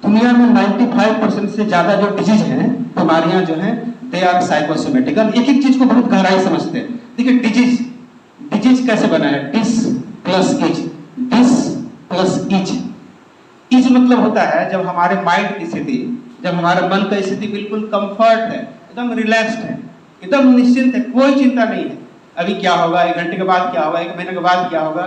दुनिया में 95% से ज्यादा जो डिजीज हैं, बीमारियां जो हैं, दे आर साइकोसोमेटिक। अब एक एक चीज को बहुत गहराई समझते हैं। देखिए डिजीज, डिजीज कैसे बना है? Dis plus ease, dis plus ease. Ease मतलब होता है जब हमारे माइंड की स्थिति, जब हमारे मन की स्थिति बिल्कुल कंफर्ट है, एकदम रिलैक्स्ड है, एकदम निश्चिंत है, कोई चिंता नहीं है। अभी क्या होगा, 1 घंटे के बाद क्या होगा, 1 महीने के बाद क्या होगा,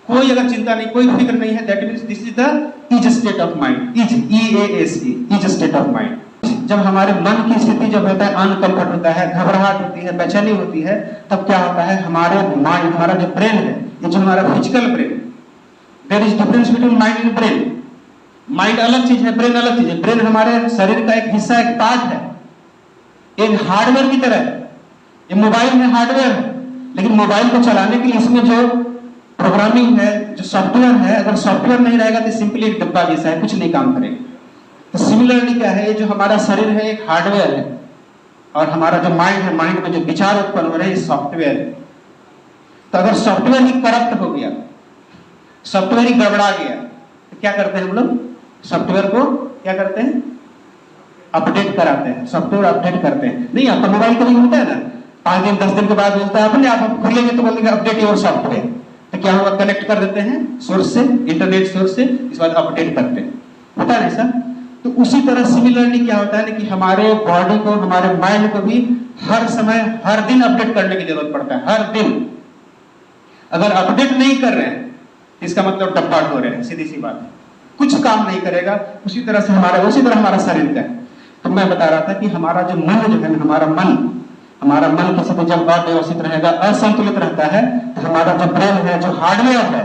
कोई अगर चिंता नहीं, कोई फिक्र नहीं है, that means this is the is state of mind. Is, EASE, is state of mind. जब हमारे मन की स्थिति जब होता है अनकंफर्ट होता है, घबराहट होती है, बेचैनी होती है, तब क्या होता है, हमारे माइंड, हमारा जो ब्रेन है, ये जो हमारा फिजिकल ब्रेन है, there is difference between mind and brain. Mind अलग चीज है, ब्रेन अलग चीज है। ब्रेन हमारे शरीर का एक हिस्सा, एक पार्ट है, एक हार्डवेयर की तरह है। ये मोबाइल में हार्डवेयर है, लेकिन मोबाइल को चलाने के लिए इसमें जो प्रोग्रामिंग है, जो सॉफ्टवेयर है, अगर सॉफ्टवेयर नहीं रहेगा तो सिंपली एक डब्बा जैसा है, कुछ नहीं काम करेगा। तो सिमिलरली क्या है, ये जो हमारा शरीर है एक हार्डवेयर है, और हमारा जो माइंड है, माइंड में जो विचार उत्पन्न हो रहे हैं, ये सॉफ्टवेयर है। तो अगर सॉफ्टवेयर ही करप्ट हो गया, सॉफ्टवेयर ही गड़बड़ा गया, तो क्या करते हैं हम लोग? सॉफ्टवेयर को क्या करते हैं? अपडेट कराते हैं, सॉफ्टवेयर अपडेट करते हैं। नहीं, आपका मोबाइल कभी होता है ना, 5 दिन 10 दिन के बाद बोलता है, अपने आप खोलेंगे तो बोलेंगे अपडेट योर सॉफ्टवेयर। तो क्या होगा, कनेक्ट कर देते हैं सोर्स से, इंटरनेट सोर्स से, इस बाद अपडेट करते हैं, होता है ऐसा। तो उसी तरह सिमिलरली क्या होता है ना कि हमारे बॉडी को, हमारे माइंड को भी हर समय, हर दिन अपडेट करने की जरूरत पड़ता है, हर दिन। अगर अपडेट नहीं कर रहे हैं तो इसका मतलब डब्बा हो रहे हैं, सीधी सी बात है, कुछ काम नहीं करेगा। उसी तरह हमारा शरीर का है। तो मैं बता रहा था कि हमारा जो मन जो है, हमारा मन किसी को जब अव्यवस्थित रहेगा, असंतुलित रहता है, तो हमारा जो ब्रेन है, जो हार्डवेयर है,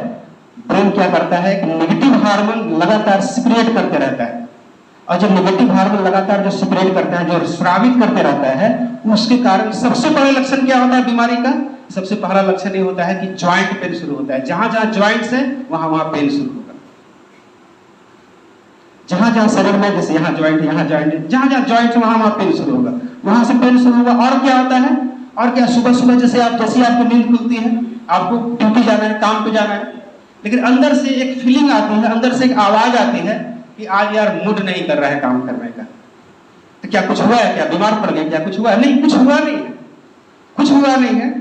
ब्रेन क्या करता है कि नेगेटिव हार्मोन लगातार सिक्रिएट करते रहता है। और जो नेगेटिव हार्मोन लगातार जो सिक्रिएट करता है, जो स्रावित करते रहता है, उसके कारण सबसे बड़ा लक्षण क्या होता है बीमारी का? सबसे पहला लक्षण ये होता है कि ज्वाइंट पेन शुरू होता है। जहां जहां ज्वाइंट्स है, वहां वहां पेन शुरू होगा। जहां जहां शरीर में, जैसे यहाँ ज्वाइंट, जहां जहां ज्वाइंट है, वहां वहां पेन शुरू होगा, वहां से पेन शुरू होगा। और क्या होता है, और क्या, सुबह सुबह जैसे आपकी नींद खुलती है, आपको ड्यूटी जाना है, काम पे जाना है, लेकिन अंदर से एक फीलिंग आती है, अंदर से एक आवाज आती है कि आज यार मूड नहीं कर रहा है काम करने का। तो क्या कुछ हुआ है? क्या बीमार पड़ गए? क्या कुछ हुआ है? नहीं, कुछ हुआ नहीं है, कुछ हुआ नहीं है,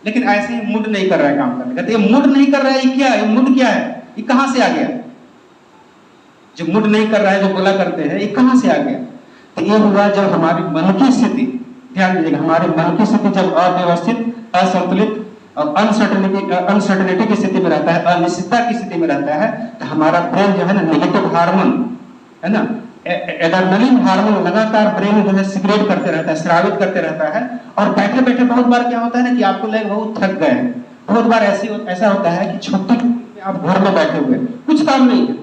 लेकिन ऐसे ही मूड नहीं कर रहा है काम करने का। तो ये मूड नहीं कर रहा है, ये क्या है? मूड क्या है? ये कहां से आ गया? जो मूड नहीं कर रहा है, जो बोला करते हैं, ये कहां से आ गया? तो ये हुआ जब हमारी मन की स्थिति, ध्यान दीजिएगा, हमारे मन की स्थिति जब अव्यवस्थित, असंतुलित और अनसर्टेनिटी की स्थिति में रहता है, अनिश्चितता की स्थिति में रहता है, तो हमारा ब्रेन जो है ना, नेगेटिव हार्मोन है ना, एड्रेनलिन हार्मोन लगातार ब्रेन जो है सिक्रेट करते रहता है, स्रावित करते रहता है। और बैठे बैठे बहुत बार क्या होता है ना कि आपको लगे बहुत थक गए हैं। बहुत बार ऐसा होता है कि छुट्टी में आप घर में बैठे हुए, कुछ काम नहीं है,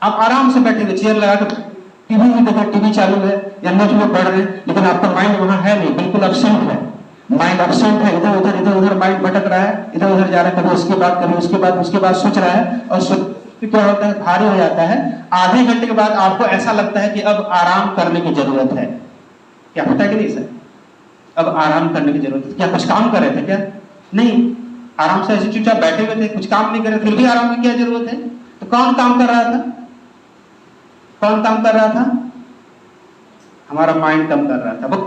आप आराम से बैठे हुए, चेयर लगा कर टीवी में देखा, टीवी चालू है या नेट में पढ़ रहे हैं, लेकिन आपका माइंड वहां है नहीं, बिल्कुल एब्सेंट है। माइंड एब्सेंट है, इधर उधर माइंड भटक रहा है, इधर उधर जा रहा है, कभी उसके बाद, कभी उसके बाद सोच रहा है, और सोच क्या होता है, भारी हो जाता है। आधे घंटे के बाद आपको ऐसा लगता है कि अब आराम करने की जरूरत है। क्या होता है कि नहीं सर? अब आराम करने की जरूरत है। क्या कुछ काम कर रहे थे क्या? नहीं, आराम से ऐसे चुपचाप बैठे हुए थे, कुछ काम नहीं कर रहे, फिर भी आराम की क्या जरूरत है? तो कौन काम कर रहा था? कौन काम कर रहा था? हमारा माइंड काम कर रहा था। वो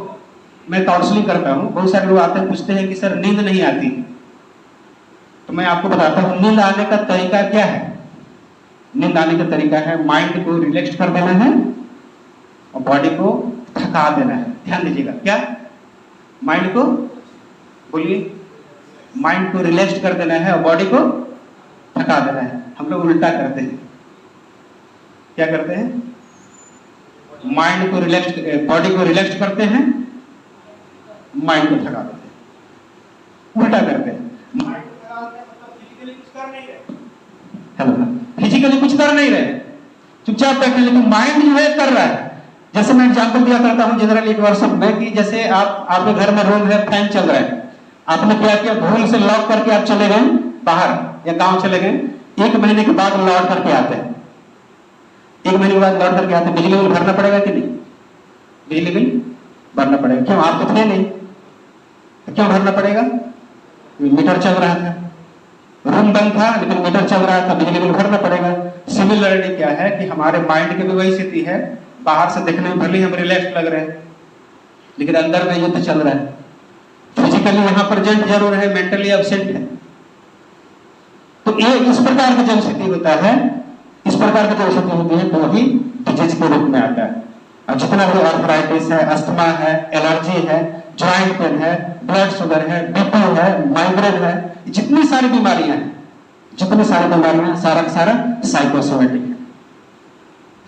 मैं काउंसलिंग करता हूँ, बहुत सारे लोग आते हैं, पूछते हैं कि सर नींद नहीं आती। तो मैं आपको बताता हूँ नींद आने का तरीका क्या है। नींद आने का तरीका है माइंड को रिलैक्स कर देना है और बॉडी को थका देना है। ध्यान दीजिएगा, क्या? माइंड को, बोलिए, माइंड को रिलैक्स कर देना है और बॉडी को थका देना है। हम लोग उल्टा करते हैं। क्या करते हैं? माइंड को रिलैक्स, बॉडी को रिलैक्स करते हैं, माइंड को थका देते हैं, उल्टा करते हैं। माइंड को थका देते हैं मतलब फिजिकली कुछ कर नहीं रहे, हेलो, फिजिकली कुछ कर नहीं रहे, चुपचाप बैठे, लेकिन माइंड जो है कर रहा है। जैसे मैं एग्जांपल दिया करता हूं जनरली एक वर्कशॉप में कि जैसे आपके घर में रूम है, फैन चल रहा है, आपने क्या किया, भूल से लॉक करके आप चले गए बाहर या गांव चले गए, 1 महीने के बाद लौट करके आते हैं, 1 महीने के बाद लौट करके आते हैं, बिजली बिल भरना पड़ेगा कि नहीं? बिजली बिल भरना पड़ेगा। क्यों? आप तो थे नहीं, तो क्यों भरना पड़ेगा? मीटर चल रहा था, रूम बंद था लेकिन मीटर चल रहा था, बिजली बिल भरना पड़ेगा। सिमिलरली क्या है कि हमारे माइंड की भी वही स्थिति है, बाहर से देखने में भले हम रिलैक्स लग रहे हैं लेकिन अंदर में युद्ध चल रहा है। फिजिकली यहाँ प्रेजेंट जरूर है, मेंटली एब्सेंट है। तो ये इस प्रकार का जब स्थिति होता है, इस प्रकार की जब स्थिति होती है तो वही डिजीज के रूप में आता है। अब जितना भी आर्थराइटिस है, अस्थमा है, एलर्जी है, जॉइंट पेन है, ब्लड शुगर है, बीपी है, माइग्रेन है, जितनी सारी बीमारियां हैं, जितनी सारी बीमारियां सारा का सारा साइकोसोमेटिक है।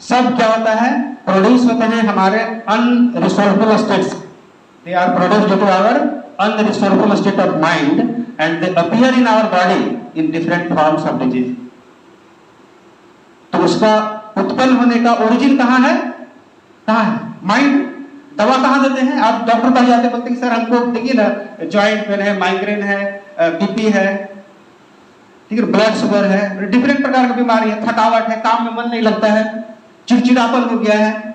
सब क्या होता है, प्रोड्यूस होते हैं हमारे unresolvable states. They are produced due to our unresolvable state of mind and they appear in our body in different forms of disease. तो उसका उत्पन्न होने का ओरिजिन कहां है? कहां है? माइंड। दवा कहां देते हैं? आप डॉक्टर पास जाते बोलते हैं सर हमको देखिए ना जॉइंट पेन है, माइग्रेन है, बीपी है, ठीक है, ब्लड शुगर है, डिफरेंट प्रकार की बीमारी है, थकावट है, काम में मन नहीं लगता है, चिड़चिड़ापन हो गया है।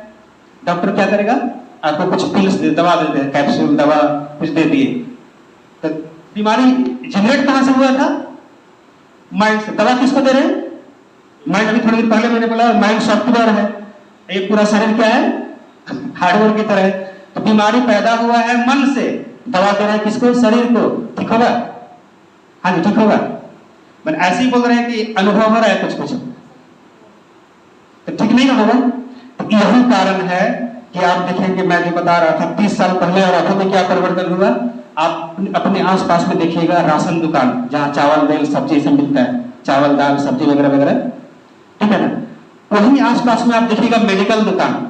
डॉक्टर क्या करेगा? आपको कुछ पिल्स दे, दवा दे दे, कैप्सूल दवा कुछ दे दिए। तो बीमारी जनरेट कहां से हुआ था? माइंड से। दवा किसको दे रहे हैं? माइंड। अभी थोड़ी देर पहले मैंने बोला माइंड सॉफ्टवेयर है, एक पूरा शरीर क्या है? हार्डवेयर की तरह है। तो बीमारी पैदा हुआ है मन से, दवा दे रहे हैं किसको? शरीर को। ठीक होगा? हाँ जी ठीक होगा। मैंने ऐसे ही बोल रहे हैं कि अनुभव हो रहा है कुछ कुछ, तो ठीक नहीं होगा। तो यही कारण है कि आप देखेंगे, मैं जो बता रहा था 30 साल पहले और अभी में क्या परिवर्तन हुआ। आप अपने आसपास में देखिएगा राशन दुकान जहां चावल दाल सब्जी सब मिलता है, चावल दाल सब्जी वगैरह वगैरह, ठीक है ना। वहीं आसपास में आप देखिएगा मेडिकल दुकान।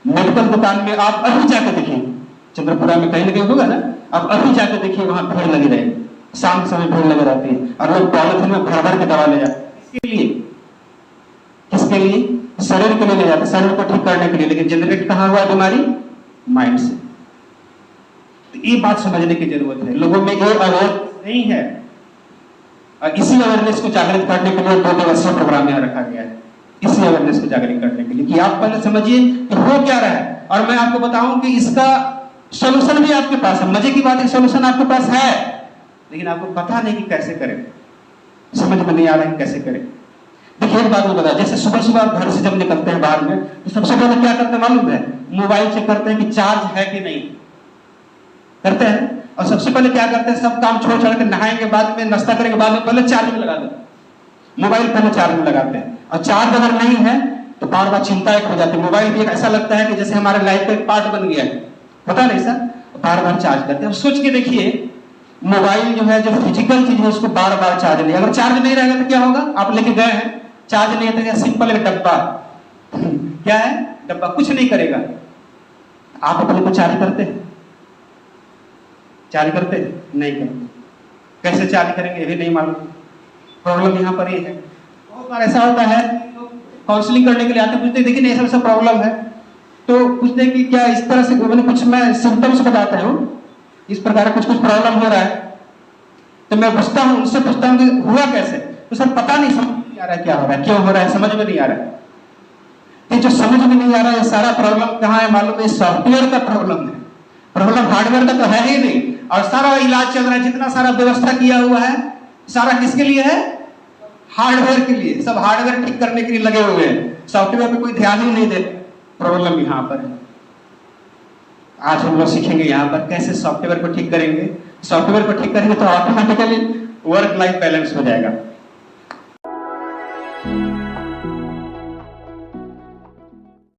मेडिकल दुकान में आप अभी जाकर देखिए, चंद्रपुरा में कहीं ना कहीं होगा ना, आप अभी जाकर देखिए वहां भीड़ लगी रहेगी, शाम के समय भीड़ लगी रहती है और लोग पॉलिथीन में भर भर के दवा ले जाते हैं। किसके लिए? किसके लिए? शरीर के लिए ले जाते, शरीर को ठीक करने के लिए। लेकिन जनरेट कहां हुआ बीमारी? माइंड से। तो ये बात समझने की जरूरत है, लोगों में ये अवेयरनेस नहीं है। और इसी अवेयरनेस को जागृत करने के लिए 2 दिवसीय प्रोग्राम यहाँ रखा गया है, इसी अवेयरनेस को जागृत करने के लिए कि आप पहले समझिए कि हो क्या रहा है और मैं आपको बताऊं कि इसका सोल्यूशन भी आपके पास है। मजे की बात है, सोल्यूशन आपके पास है लेकिन आपको पता नहीं कि कैसे करें, समझ में नहीं आ रहा है कैसे करें। देखिए एक बात मैं बता, जैसे सुबह सुबह आप घर से जब निकलते हैं बाहर में तो सबसे पहले क्या करते हैं मालूम है? मोबाइल चेक करते हैं कि चार्ज है कि नहीं, करते हैं। और सबसे पहले क्या करते हैं, सब काम छोड़ छोड़ के नहाएंगे बाद में, नाश्ता करेंगे बाद में, पहले चार्ज में लगा देते, मोबाइल पहले चार्ज में लगाते हैं। और चार्ज अगर नहीं है तो बार बार चिंता एक हो जाती है। मोबाइल भी एक ऐसा लगता है कि जैसे हमारे लाइफ का एक पार्ट बन गया है, पता नहीं सर, बार बार चार्ज करते हैं। अब सोच के देखिए, मोबाइल जो है, जो फिजिकल चीज है, उसको बार बार चार्ज नहीं, अगर चार्ज नहीं रहेगा तो क्या होगा? आप लेके गए हैं, चार्ज नहीं है तो सिंपल एक डब्बा क्या है? डब्बा कुछ नहीं करेगा। आप अपने को चार्ज करते हैं? चार्ज करते नहीं करते। कैसे चार्ज करेंगे ये भी नहीं मालूम। प्रॉब्लम यहाँ पर ये है। बहुत बार ऐसा होता है काउंसलिंग करने के लिए आते, पूछते देखिए ऐसा ऐसा प्रॉब्लम है, तो पूछते कि क्या इस तरह से, मैंने कुछ मैं सिम्टम्स बताता हूँ, इस प्रकार कुछ कुछ प्रॉब्लम हो रहा है। तो मैं पूछता हूँ, उनसे पूछता हूँ कि हुआ कैसे, तो सर पता नहीं, समझ नहीं आ रहा है क्या हो रहा है, क्यों हो रहा है, समझ में नहीं आ रहा है। ये जो समझ में नहीं आ रहा है, सारा प्रॉब्लम कहाँ है मालूम है? सॉफ्टवेयर का प्रॉब्लम है, प्रॉब्लम हार्डवेयर का तो है ही नहीं। और सारा इलाज चल रहा है, जितना सारा व्यवस्था किया हुआ है, सारा किसके लिए है? हार्डवेयर के लिए। सब हार्डवेयर ठीक करने के लिए लगे हुए हैं, सॉफ्टवेयर पे कोई ध्यान ही नहीं देते। प्रॉब्लम यहाँ पर है। आज हम लोग सीखेंगे यहाँ पर कैसे सॉफ्टवेयर को ठीक करेंगे। सॉफ्टवेयर को ठीक करेंगे तो ऑटोमेटिकली वर्क लाइफ बैलेंस हो जाएगा।